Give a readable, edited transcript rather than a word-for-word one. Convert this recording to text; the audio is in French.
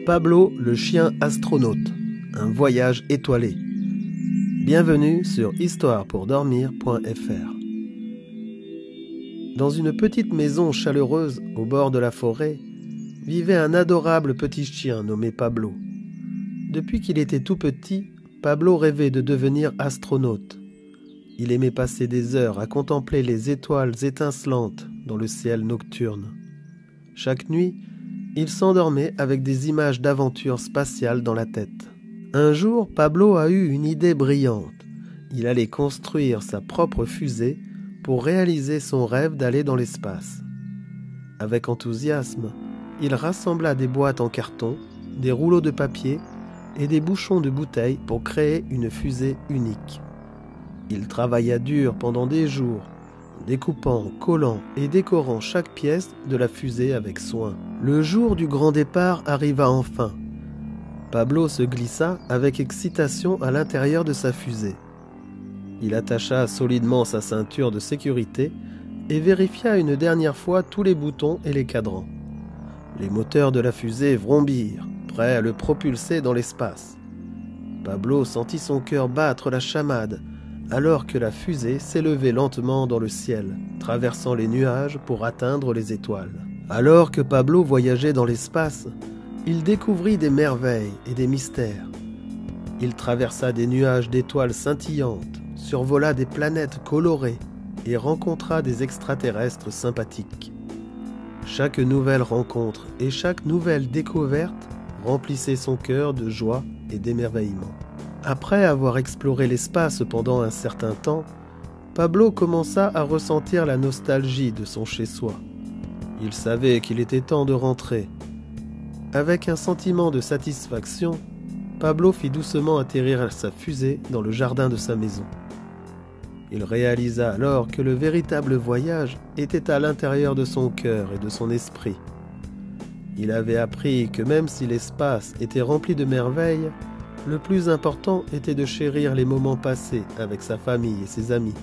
Pablo le chien astronaute, un voyage étoilé. Bienvenue sur histoirepourdormir.fr. Dans une petite maison chaleureuse au bord de la forêt, vivait un adorable petit chien nommé Pablo. Depuis qu'il était tout petit, Pablo rêvait de devenir astronaute. Il aimait passer des heures à contempler les étoiles étincelantes dans le ciel nocturne. Chaque nuit, il s'endormait avec des images d'aventures spatiales dans la tête. Un jour, Pablo a eu une idée brillante. Il allait construire sa propre fusée pour réaliser son rêve d'aller dans l'espace. Avec enthousiasme, il rassembla des boîtes en carton, des rouleaux de papier et des bouchons de bouteilles pour créer une fusée unique. Il travailla dur pendant des jours, découpant, collant et décorant chaque pièce de la fusée avec soin. Le jour du grand départ arriva enfin. Pablo se glissa avec excitation à l'intérieur de sa fusée. Il attacha solidement sa ceinture de sécurité et vérifia une dernière fois tous les boutons et les cadrans. Les moteurs de la fusée vrombirent, prêts à le propulser dans l'espace. Pablo sentit son cœur battre la chamade, alors que la fusée s'élevait lentement dans le ciel, traversant les nuages pour atteindre les étoiles. Alors que Pablo voyageait dans l'espace, il découvrit des merveilles et des mystères. Il traversa des nuages d'étoiles scintillantes, survola des planètes colorées et rencontra des extraterrestres sympathiques. Chaque nouvelle rencontre et chaque nouvelle découverte remplissait son cœur de joie et d'émerveillement. Après avoir exploré l'espace pendant un certain temps, Pablo commença à ressentir la nostalgie de son chez-soi. Il savait qu'il était temps de rentrer. Avec un sentiment de satisfaction, Pablo fit doucement atterrir sa fusée dans le jardin de sa maison. Il réalisa alors que le véritable voyage était à l'intérieur de son cœur et de son esprit. Il avait appris que même si l'espace était rempli de merveilles, le plus important était de chérir les moments passés avec sa famille et ses amis.